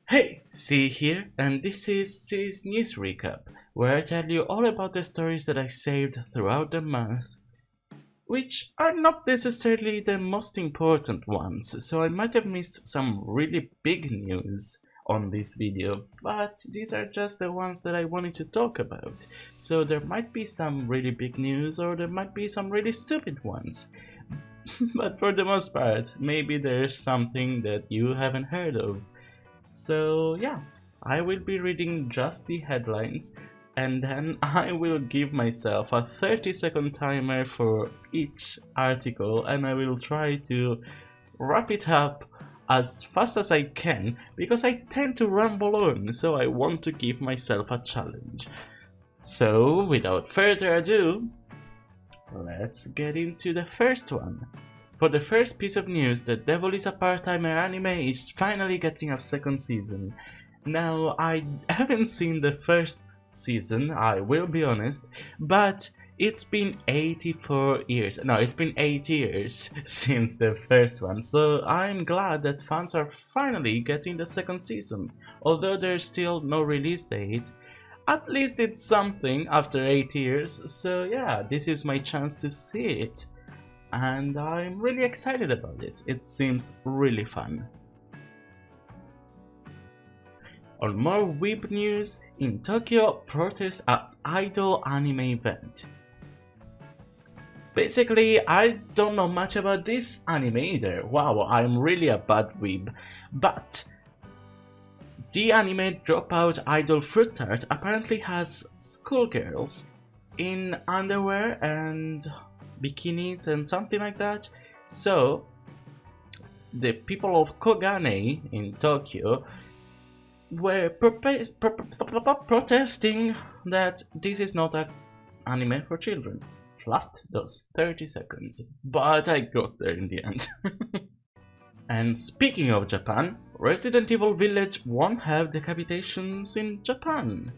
Hey, C here, and this is C's News Recap, where I tell you all about the stories that I saved throughout the month, which are not necessarily the most important ones, so I might have missed some really big news on this video, but these are just the ones that I wanted to talk about. So there might be some really big news, or there might be some really stupid ones. But for the most part, maybe there's something that you haven't heard of. So yeah, I will be reading just the headlines and then I will give myself a 30-second timer for each article and I will try to wrap it up as fast as I can because I tend to ramble on, so I want to give myself a challenge. So without further ado, let's get into the first one. For the first piece of news, The Devil is a Part-Timer anime is finally getting a second season. Now, I haven't seen the first season, I will be honest, but it's been 84 years, no, it's been 8 years since the first one, so I'm glad that fans are finally getting the second season. Although there's still no release date, at least it's something after 8 years, so yeah, this is my chance to see it. And I'm really excited about it. It seems really fun. On more weeb news, in Tokyo, protests at idol anime event. Basically, I don't know much about this anime either. Wow, I'm really a bad weeb. But the anime Dropout Idol Fruit Tart apparently has schoolgirls in underwear and bikinis and something like that. So the people of Kogane in Tokyo were protesting that this is not an anime for children. Flat those 30 seconds, but I got there in the end. And speaking of Japan, Resident Evil Village won't have decapitations in Japan,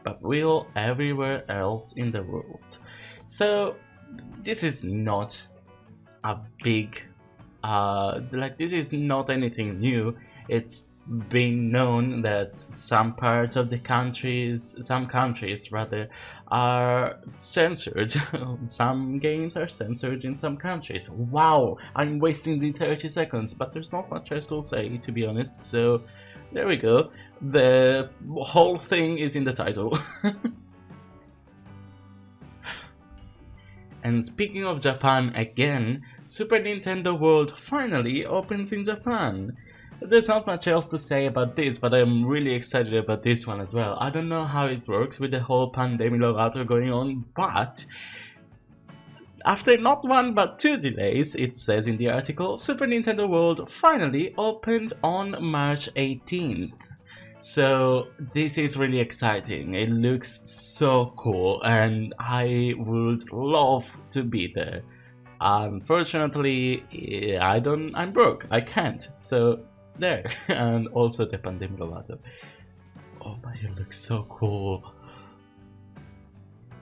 but will everywhere else in the world. So this is not a big this is not anything new. It's been known that some countries rather are censored. Some games are censored in some countries. Wow, I'm wasting the 30 seconds, but there's not much else to say, to be honest, so there we go. The whole thing is in the title. And speaking of Japan again, Super Nintendo World finally opens in Japan. There's not much else to say about this, but I'm really excited about this one as well. I don't know how it works with the whole pandemic logato going on, but after not one but 2 delays, it says in the article, Super Nintendo World finally opened on March 18th. So this is really exciting. It looks so cool and I would love to be there. Unfortunately, I'm broke. I can't. So there. And also the pandemic lovato. Oh my, it looks so cool.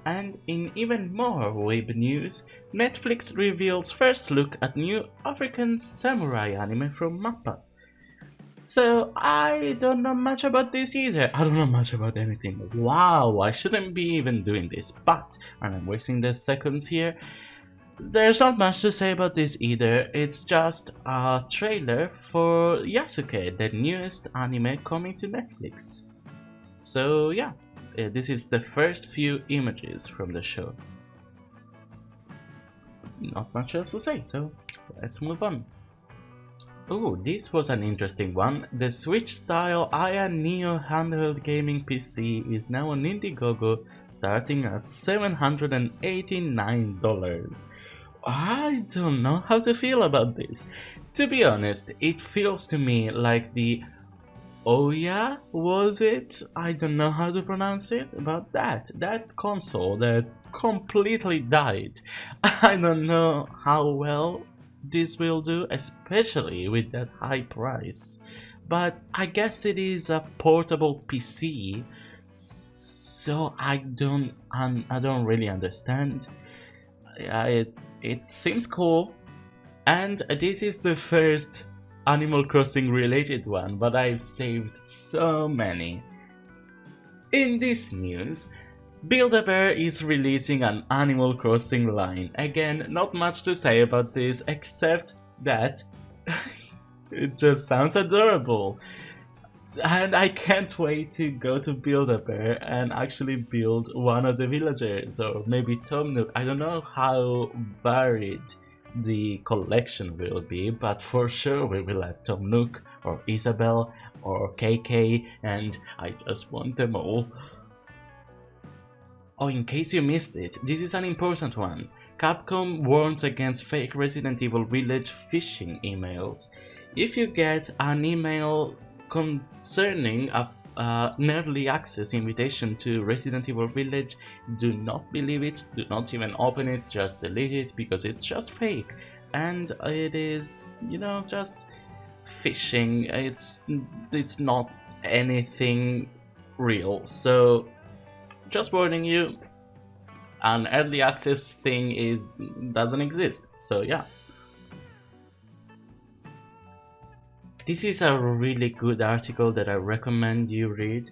And in even more web news, Netflix reveals first look at new African samurai anime from Mappa. So I don't know much about this either. I don't know much about anything. Wow, I shouldn't be even doing this, but I'm wasting the seconds here. There's not much to say about this either. It's just a trailer for Yasuke, the newest anime coming to Netflix. So yeah, this is the first few images from the show. Not much else to say, so let's move on. Oh, this was an interesting one. The Switch-style Aya Neo handheld gaming PC is now on Indiegogo, starting at $789. I don't know how to feel about this. To be honest, it feels to me like the Oya, was it? I don't know how to pronounce it, but that console that completely died. I don't know how well this will do, especially with that high price, but I guess it is a portable PC, so I don't really understand. It seems cool, and this is the first Animal Crossing related one, but I've saved so many. In this news, Build-A-Bear is releasing an Animal Crossing line. Again, not much to say about this except that it just sounds adorable. And I can't wait to go to Build-A-Bear and actually build one of the villagers, or maybe Tom Nook. I don't know how varied the collection will be, but for sure we will have Tom Nook, or Isabelle, or KK, and I just want them all. Oh, in case you missed it, this is an important one. Capcom warns against fake Resident Evil Village phishing emails. If you get an email concerning an early access invitation to Resident Evil Village, do not believe it, do not even open it, just delete it, because it's just fake. And it is, you know, just phishing. It's not anything real. So just warning you, an early access thing doesn't exist. So yeah. This is a really good article that I recommend you read.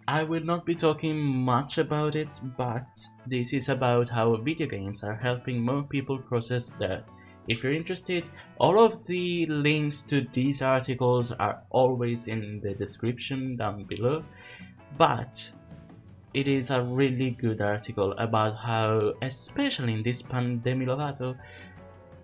I will not be talking much about it, but this is about how video games are helping more people process death. If you're interested, all of the links to these articles are always in the description down below, but it is a really good article about how, especially in this pandemic,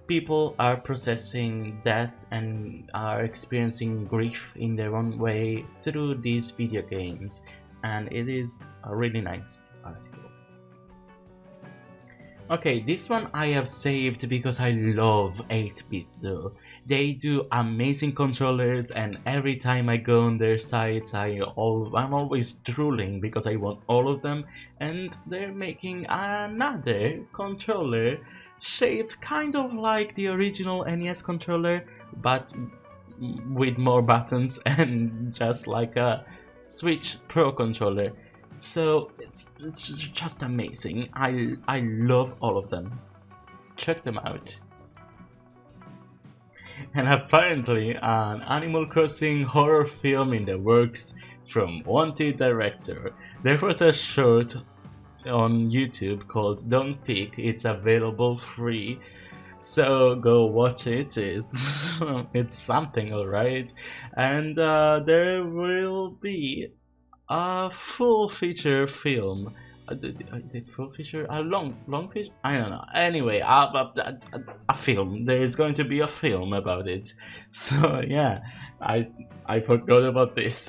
people are processing death and are experiencing grief in their own way through these video games, and it is a really nice article. Okay, this one I have saved because I love 8-bit though. They do amazing controllers, and every time I go on their sites I'm always drooling because I want all of them, and they're making another controller shaped kind of like the original NES controller, but with more buttons and just like a Switch Pro controller. So it's just amazing. I love all of them. Check them out. And apparently an Animal Crossing horror film in the works from Wanted director. There was a short on YouTube called Don't Peek. It's available free, so go watch it. It's something, alright. And there will be a full feature film. Is it full feature? A long feature? I don't know. Anyway, a film. There is going to be a film about it. So yeah, I forgot about this.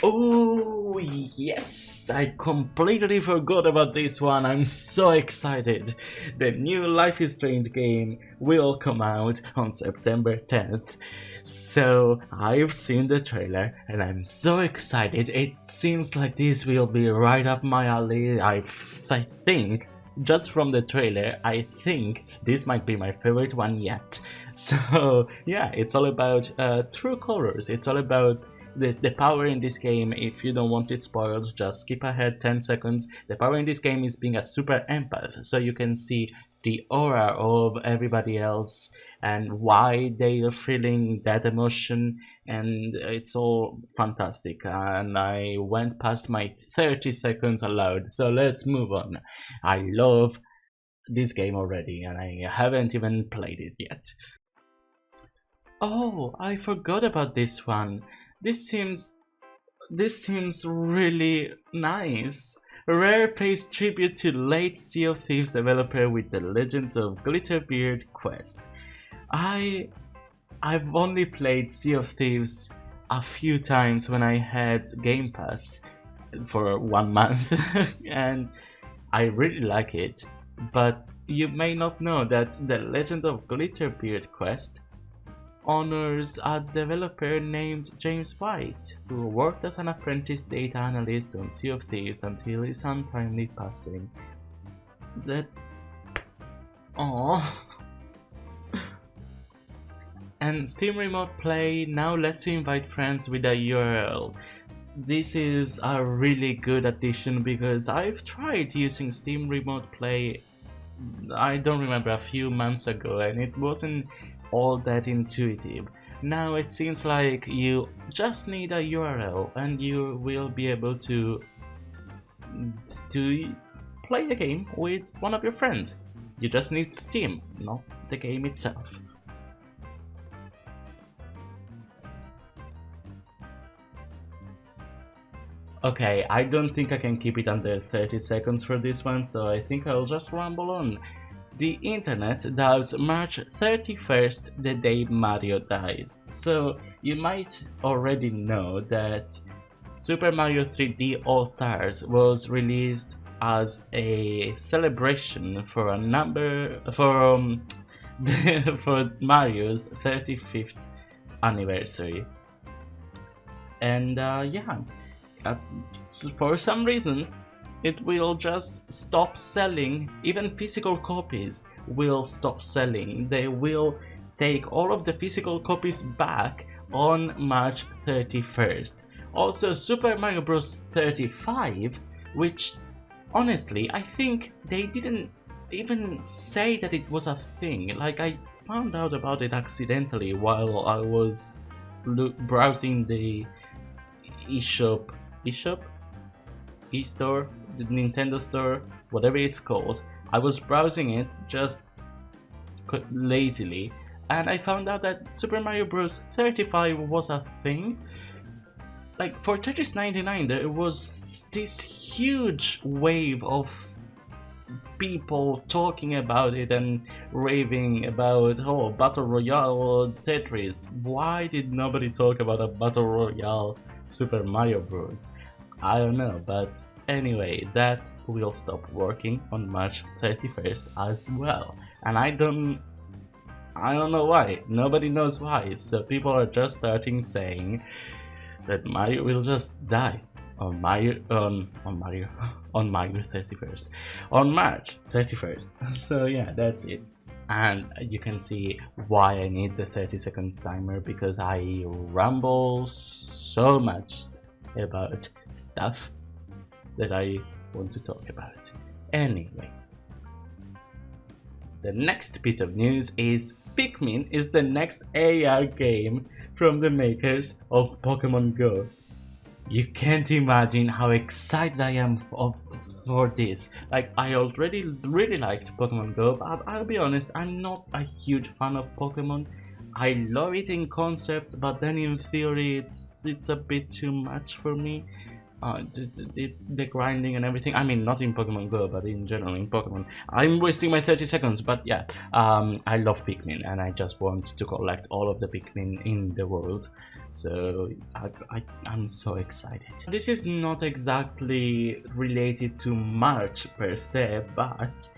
Oh yes, I completely forgot about this one. I'm so excited. The new Life is Strange game will come out on September 10th. So I've seen the trailer and I'm so excited. It seems like this will be right up my alley. I think, just from the trailer, I think this might be my favorite one yet. So yeah, it's all about true colors. It's all about the power in this game. If you don't want it spoiled, just skip ahead 10 seconds. The power in this game is being a super empath, so you can see the aura of everybody else and why they are feeling that emotion, and it's all fantastic. And I went past my 30 seconds allowed, so let's move on. I love this game already and I haven't even played it yet. Oh, I forgot about this one. This seems really nice. Rare pays tribute to late Sea of Thieves developer with the Legend of Glitterbeard quest. I've only played Sea of Thieves a few times when I had Game Pass for 1 month and I really like it, but you may not know that the Legend of Glitterbeard quest honors a developer named James White, who worked as an apprentice data analyst on Sea of Thieves until his untimely passing. That... aww. And Steam Remote Play now lets you invite friends with a URL. This is a really good addition because I've tried using Steam Remote Play I don't remember, a few months ago, and it wasn't all that intuitive. Now it seems like you just need a URL and you will be able to play the game with one of your friends. You just need Steam, not the game itself. Okay, I don't think I can keep it under 30 seconds for this one, so I think I'll just ramble on. The internet does March 31st, the day Mario dies, so you might already know that Super Mario 3D All-Stars was released as a celebration for a number for Mario's 35th anniversary. And yeah, uh, for some reason it will just stop selling. Even physical copies will stop selling. They will take all of the physical copies back on March 31st. Also, Super Mario Bros. 35, which honestly I think they didn't even say that it was a thing. Like, I found out about it accidentally while I was browsing the eShop, eStore, the Nintendo Store, whatever it's called. I was browsing it just lazily, and I found out that Super Mario Bros. 35 was a thing. Like, for Tetris 99, there was this huge wave of people talking about it and raving about, oh, Battle Royale Tetris. Why did nobody talk about a Battle Royale Super Mario Bros? I don't know, but anyway, that will stop working on March 31st as well. And I don't know why. Nobody knows why. So people are just starting saying that Mario will just die on Mario 31st, on March 31st. So yeah, that's it. And you can see why I need the 30 seconds timer, because I ramble so much about stuff that I want to talk about. Anyway, the next piece of news is Pikmin is the next AR game from the makers of Pokemon Go. You can't imagine how excited I am for this. Like, I already really liked Pokemon Go, but I'll be honest, I'm not a huge fan of Pokemon. I love it in concept, but then in theory it's a bit too much for me. The grinding and everything. I mean, not in Pokemon Go, but in general in Pokemon. I'm wasting my 30 seconds, but yeah, I love Pikmin, and I just want to collect all of the Pikmin in the world. So I'm so excited. This is not exactly related to March per se, but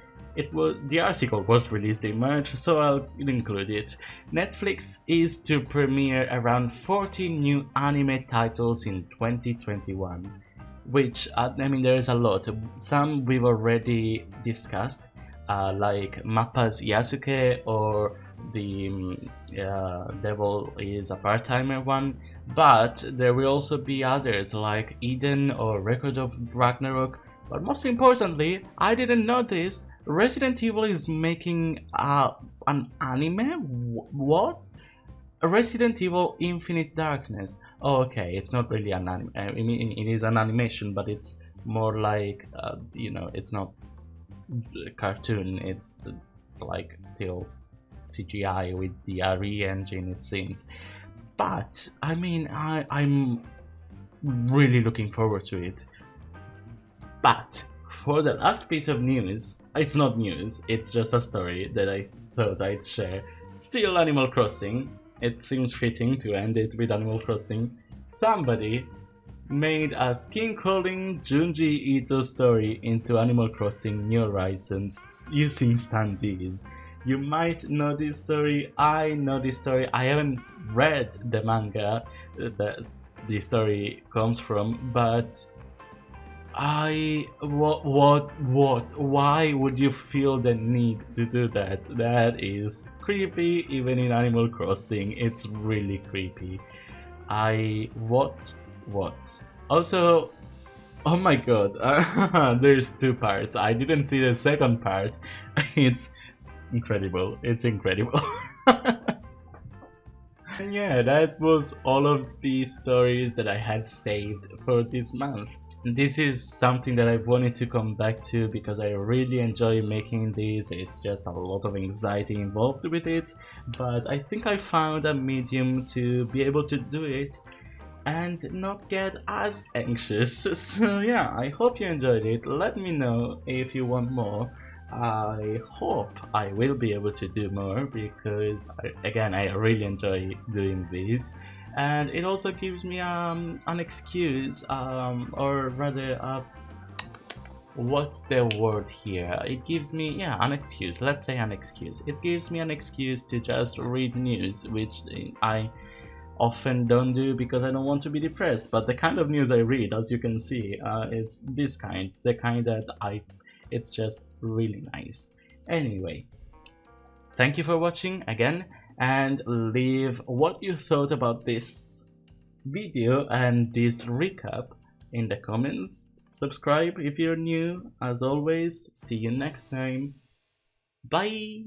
the article was released in March, so I'll include it. Netflix is to premiere around 40 new anime titles in 2021, which I mean, there is a lot. Some we've already discussed, like Mappa's Yasuke, or the Devil is a Part-Timer one, but there will also be others like Eden or Record of Ragnarok. But most importantly, I didn't know this, Resident Evil is making an anime? What? Resident Evil Infinite Darkness. Oh, okay, it's not really an anime. I mean, it is an animation, but it's more like, you know, it's not a cartoon. It's like still CGI with the RE engine, it seems. But I mean, I'm really looking forward to it. But for the last piece of news, it's not news, it's just a story that I thought I'd share. Still Animal Crossing. It seems fitting to end it with Animal Crossing. Somebody made a skin-crawling Junji Ito story into Animal Crossing New Horizons using standees. You might know this story, I know this story. I haven't read the manga that the story comes from, but why would you feel the need to do that? That is creepy. Even in Animal Crossing, it's really creepy. What? Also, Oh my god, there's two parts. I didn't see the second part. It's incredible. It's incredible. And yeah, that was all of the stories that I had saved for this month. This is something that I wanted to come back to because I really enjoy making these. It's just a lot of anxiety involved with it, but I think I found a medium to be able to do it and not get as anxious. So yeah, I hope you enjoyed it. Let me know if you want more. I hope I will be able to do more because again, I really enjoy doing these, and it also gives me an excuse, or rather what's the word here? It gives me, yeah, an excuse. Let's say an excuse. It gives me an excuse to just read news, which I often don't do because I don't want to be depressed. But the kind of news I read, as you can see, it's this kind, the kind that it's just really nice. Anyway, thank you for watching again, and leave what you thought about this video and this recap in the comments. Subscribe if you're new. As always, see you next time. Bye!